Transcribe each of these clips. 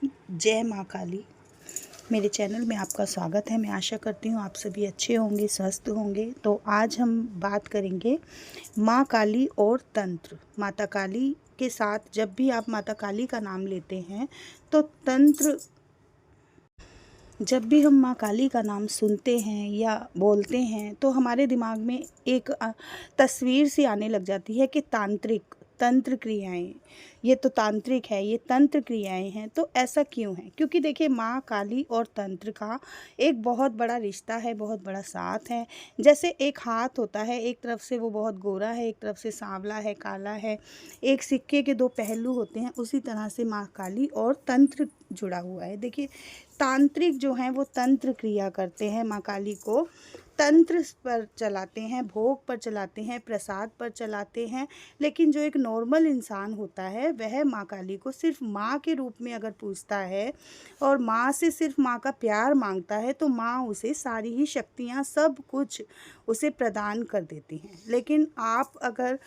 जय माँ काली। मेरे चैनल में आपका स्वागत है। मैं आशा करती हूँ आप सभी अच्छे होंगे, स्वस्थ होंगे। तो आज हम बात करेंगे माँ काली और तंत्र। माता काली के साथ जब भी आप माता काली का नाम लेते हैं तो तंत्र, जब भी हम माँ काली का नाम सुनते हैं या बोलते हैं तो हमारे दिमाग में एक तस्वीर सी आने लग जाती है कि तांत्रिक तंत्र क्रियाएं, ये तो तांत्रिक है, ये तंत्र क्रियाएं हैं। तो ऐसा क्यों है? क्योंकि देखिए, माँ काली और तंत्र का एक बहुत बड़ा रिश्ता है, बहुत बड़ा साथ है। जैसे एक हाथ होता है, एक तरफ से वो बहुत गोरा है, एक तरफ से सांवला है, काला है, एक सिक्के के दो पहलू होते हैं। उसी तरह से माँ काली और तंत्र जुड़ा हुआ है। देखिए, तांत्रिक जो हैं वो तंत्र क्रिया करते हैं, माँ काली को तंत्र पर चलाते हैं, भोग पर चलाते हैं, प्रसाद पर चलाते हैं। लेकिन जो एक नॉर्मल इंसान होता है वह माँ काली को सिर्फ माँ के रूप में अगर पूजता है और माँ से सिर्फ माँ का प्यार मांगता है तो माँ उसे सारी ही शक्तियाँ, सब कुछ उसे प्रदान कर देती हैं। लेकिन आप अगर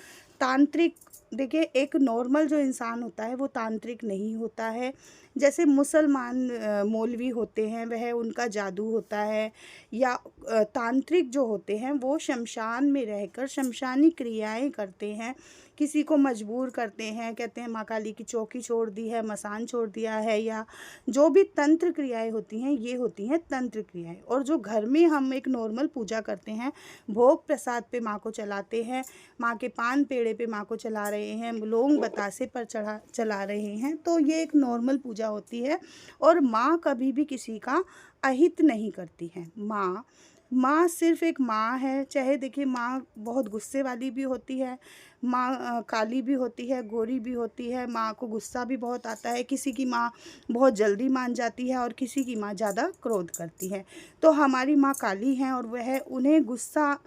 तांत्रिक, देखिए, एक नॉर्मल जो इंसान होता है वो तांत्रिक नहीं होता है। जैसे मुसलमान मौलवी होते हैं, वह उनका जादू होता है। या तांत्रिक जो होते हैं वो शमशान में रहकर शमशानी क्रियाएं करते हैं, किसी को मजबूर करते हैं, कहते हैं माँ काली की चौकी छोड़ दी है, मसान छोड़ दिया है, या जो भी तंत्र क्रियाएं होती हैं ये होती हैं तंत्र क्रियाएं। और जो घर में हम एक नॉर्मल पूजा करते हैं, भोग प्रसाद पे माँ को चलाते हैं, माँ के पान पेड़े पे माँ को चला रहे हैं, लौंग बतासे पर चला रहे हैं, तो ये एक नॉर्मल पूजा होती है। और माँ कभी भी किसी का अहित नहीं करती है। माँ सिर्फ एक माँ है। चाहे देखिए, माँ बहुत गुस्से वाली भी होती है, माँ काली भी होती है, गोरी भी होती है। माँ को गुस्सा भी बहुत आता है, किसी की माँ बहुत जल्दी मान जाती है और किसी की माँ ज़्यादा क्रोध करती है। तो हमारी माँ काली हैं और वह, उन्हें गुस्सा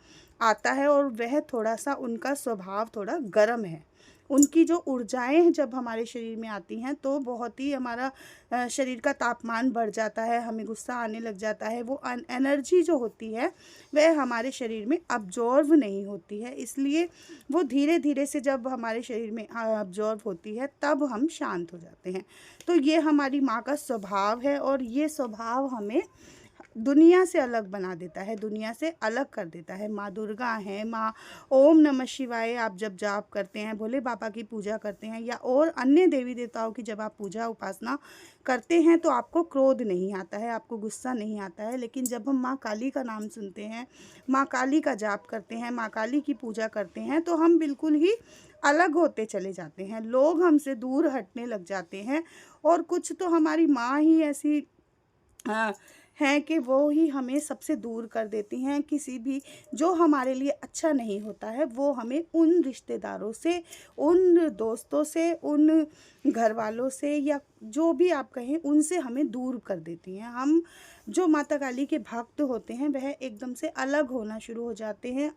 आता है और वह थोड़ा सा, उनका स्वभाव थोड़ा गर्म है। उनकी जो ऊर्जाएं जब हमारे शरीर में आती हैं तो बहुत ही हमारा शरीर का तापमान बढ़ जाता है, हमें गुस्सा आने लग जाता है। वो एनर्जी जो होती है वह हमारे शरीर में अब्जॉर्व नहीं होती है, इसलिए वो धीरे धीरे से जब हमारे शरीर में अब्जॉर्व होती है तब हम शांत हो जाते हैं। तो ये हमारी माँ का स्वभाव है और ये स्वभाव हमें दुनिया से अलग बना देता है, दुनिया से अलग कर देता है। माँ दुर्गा हैं, माँ ओम नमः शिवाय आप जब जाप करते हैं, भोले बाबा की पूजा करते हैं या और अन्य देवी देवताओं की जब आप पूजा उपासना करते हैं तो आपको क्रोध नहीं आता है, आपको गुस्सा नहीं आता है। लेकिन जब हम माँ काली का नाम सुनते हैं, माँ काली का जाप करते हैं, माँ काली की पूजा करते हैं तो हम बिल्कुल ही अलग होते चले जाते हैं, लोग हमसे दूर हटने लग जाते हैं। और कुछ तो हमारी माँ ही ऐसी हैं कि वो ही हमें सबसे दूर कर देती हैं। किसी भी जो हमारे लिए अच्छा नहीं होता है वो हमें उन रिश्तेदारों से, उन दोस्तों से, उन घर वालों से, या जो भी आप कहें, उनसे हमें दूर कर देती हैं। हम जो माता काली के भक्त होते हैं वह एकदम से अलग होना शुरू हो जाते हैं,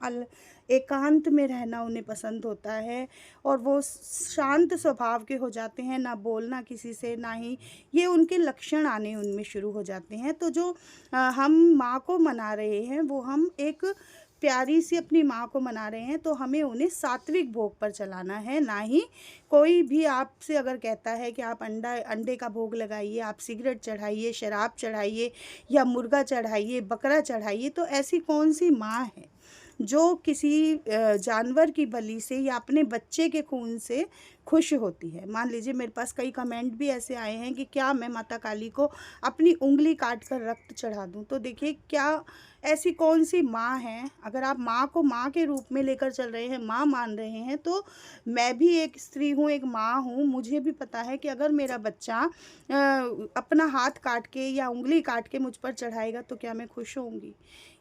एकांत में रहना उन्हें पसंद होता है और वो शांत स्वभाव के हो जाते हैं, ना बोलना किसी से, ना ही ये उनके लक्षण आने उनमें शुरू हो जाते हैं। तो जो हम माँ को मना रहे हैं वो हम एक प्यारी सी अपनी माँ को मना रहे हैं, तो हमें उन्हें सात्विक भोग पर चलाना है, ना ही कोई भी आपसे अगर कहता है कि आप अंडे का भोग लगाइए, आप सिगरेट चढ़ाइए, शराब चढ़ाइए या मुर्गा चढ़ाइए, बकरा चढ़ाइए, तो ऐसी कौन सी माँ है जो किसी जानवर की बलि से या अपने बच्चे के खून से खुश होती है। मान लीजिए, मेरे पास कई कमेंट भी ऐसे आए हैं कि क्या मैं माता काली को अपनी उंगली काट कर रक्त चढ़ा दूं। तो देखिए, क्या ऐसी कौन सी माँ है? अगर आप माँ को माँ के रूप में लेकर चल रहे हैं, माँ मान रहे हैं, तो मैं भी एक स्त्री हूँ, एक माँ हूँ। मुझे भी पता है कि अगर मेरा बच्चा अपना हाथ काट के या उंगली काट के मुझ पर चढ़ाएगा तो क्या मैं खुश होंगी?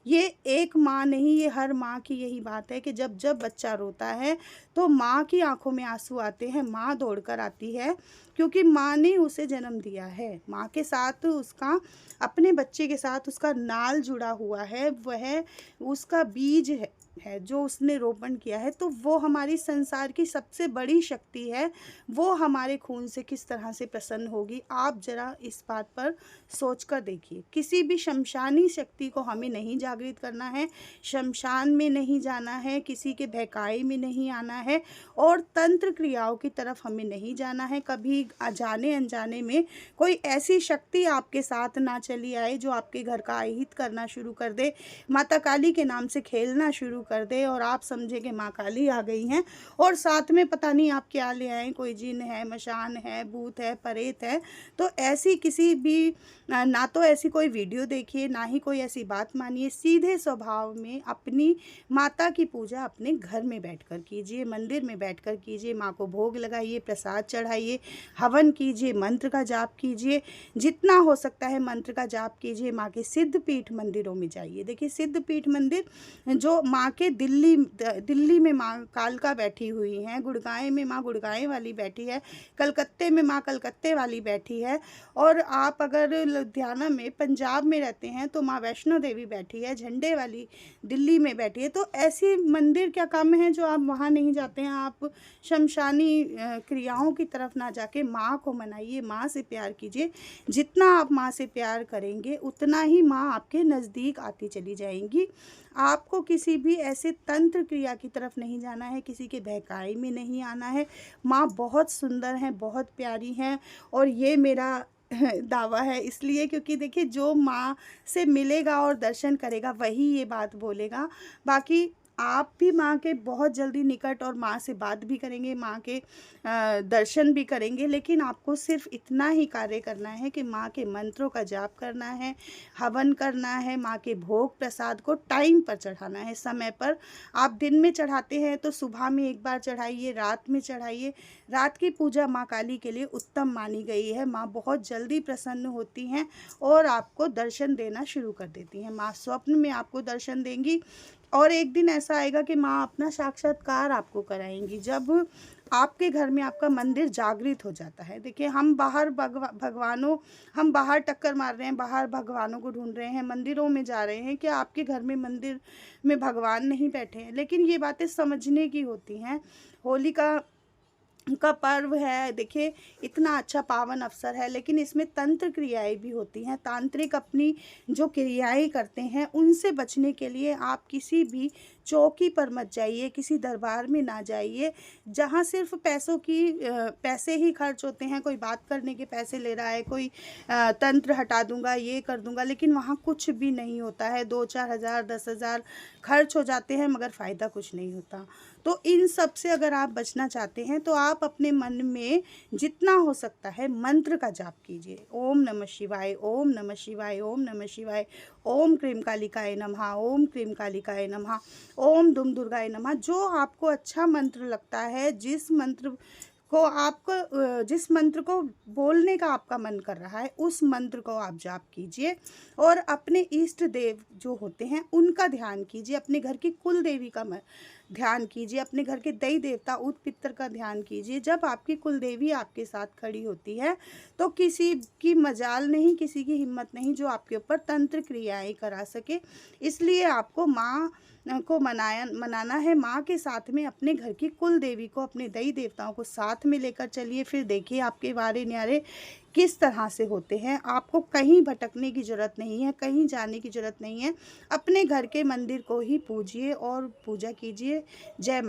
ये एक माँ नहीं, ये हर माँ की यही बात है कि जब जब बच्चा रोता है तो माँ की आंखों में आंसू आते हैं, माँ दौड़कर आती है, क्योंकि माँ ने उसे जन्म दिया है। माँ के साथ उसका, अपने बच्चे के साथ उसका नाल जुड़ा हुआ है, वह उसका बीज है, है, जो उसने रोपण किया है, तो वो हमारी संसार की सबसे बड़ी शक्ति है। वो हमारे खून से किस तरह से प्रसन्न होगी, आप ज़रा इस बात पर सोच कर देखिए। किसी भी शमशानी शक्ति को हमें नहीं जागृत करना है, शमशान में नहीं जाना है, किसी के बहकाए में नहीं आना है और तंत्र क्रियाओं की तरफ हमें नहीं जाना है। कभी जाने अनजाने में कोई ऐसी शक्ति आपके साथ ना चली आए जो आपके घर का अहित करना शुरू कर दे, माता काली के नाम से खेलना शुरू कर दे और आप समझे कि माँ काली आ गई हैं और साथ में पता नहीं आप क्या ले आए, कोई जिन है, मशान है, भूत है, प्रेत है। तो ऐसी किसी भी ना तो ऐसी कोई वीडियो देखिए, ना ही कोई ऐसी बात मानिए। सीधे स्वभाव में अपनी माता की पूजा अपने घर में बैठकर कीजिए, मंदिर में बैठकर कीजिए, माँ को भोग लगाइए, प्रसाद चढ़ाइए, हवन कीजिए, मंत्र का जाप कीजिए, जितना हो सकता है मंत्र का जाप कीजिए। माँ के सिद्ध पीठ मंदिरों में जाइए। देखिए सिद्ध पीठ मंदिर जो माँ के दिल्ली में माँ कालका बैठी हुई हैं, गुड़गांव में माँ गुड़गांव वाली बैठी है, कलकत्ते में माँ कलकत्ते वाली बैठी है, और आप अगर लुधियाना में पंजाब में रहते हैं तो माँ वैष्णो देवी बैठी है, झंडे वाली दिल्ली में बैठी है। तो ऐसी मंदिर क्या कम है जो आप वहाँ नहीं जाते हैं। आप शमशानी क्रियाओं की तरफ ना जाके माँ को मनाइए, माँ से प्यार कीजिए। जितना आप माँ से प्यार करेंगे उतना ही माँ आपके नज़दीक आती चली जाएंगी। आपको किसी भी ऐसे तंत्र क्रिया की तरफ नहीं जाना है, किसी के बहकाई में नहीं आना है। माँ बहुत सुंदर हैं, बहुत प्यारी हैं, और ये मेरा दावा है इसलिए क्योंकि देखिए जो माँ से मिलेगा और दर्शन करेगा वही ये बात बोलेगा। बाकी आप भी माँ के बहुत जल्दी निकट और माँ से बात भी करेंगे, माँ के दर्शन भी करेंगे, लेकिन आपको सिर्फ इतना ही कार्य करना है कि माँ के मंत्रों का जाप करना है, हवन करना है, माँ के भोग प्रसाद को टाइम पर चढ़ाना है, समय पर। आप दिन में चढ़ाते हैं तो सुबह में एक बार चढ़ाइए, रात में चढ़ाइए। रात की पूजा माँ काली के लिए उत्तम मानी गई है। माँ बहुत जल्दी प्रसन्न होती हैं और आपको दर्शन देना शुरू कर देती हैं। माँ स्वप्न में आपको दर्शन देंगी और एक दिन ऐसा आएगा कि माँ अपना साक्षात्कार आपको कराएंगी जब आपके घर में आपका मंदिर जागृत हो जाता है। देखिए हम बाहर हम बाहर टक्कर मार रहे हैं, बाहर भगवानों को ढूंढ रहे हैं, मंदिरों में जा रहे हैं, क्या आपके घर में मंदिर में भगवान नहीं बैठे हैं? लेकिन ये बातें समझने की होती हैं। होली का पर्व है, देखिए इतना अच्छा पावन अवसर है, लेकिन इसमें तंत्र क्रियाएं भी होती हैं। तांत्रिक अपनी जो क्रियाएं करते हैं उनसे बचने के लिए आप किसी भी चौकी पर मत जाइए, किसी दरबार में ना जाइए जहाँ सिर्फ पैसे ही खर्च होते हैं। कोई बात करने के पैसे ले रहा है, कोई तंत्र हटा दूंगा, ये कर दूंगा, लेकिन वहाँ कुछ भी नहीं होता है। 2-4 हज़ार 10,000 खर्च हो जाते हैं मगर फ़ायदा कुछ नहीं होता। तो इन सब से अगर आप बचना चाहते हैं तो आप अपने मन में जितना हो सकता है मंत्र का जाप कीजिए। ओम नमः शिवाय, ओम नमः शिवाय, ओम नमः शिवाय, ओम क्रीम कालिकाय नमः, ओम क्रीम कालिकाय नमः, ओम दुम दुर्गाय नमः। जो आपको अच्छा मंत्र लगता है, जिस मंत्र को बोलने का आपका मन कर रहा है उस मंत्र को आप जाप कीजिए और अपने इष्ट देव जो होते हैं उनका ध्यान कीजिए। अपने घर की कुल देवी का ध्यान कीजिए, अपने घर के देवी देवता ऊत पितर का ध्यान कीजिए। जब आपकी कुल देवी आपके साथ खड़ी होती है तो किसी की मजाल नहीं, किसी की हिम्मत नहीं जो आपके ऊपर तंत्र क्रियाएं करा सके। इसलिए आपको माँ को मनाना है। माँ के साथ में अपने घर की कुल देवी को, अपने देवी देवताओं को साथ में लेकर चलिए। फिर देखिए आपके वारे न्यारे किस तरह से होते हैं। आपको कहीं भटकने की ज़रूरत नहीं है, कहीं जाने की ज़रूरत नहीं है। अपने घर के मंदिर को ही पूजिए और पूजा कीजिए। जय माँ।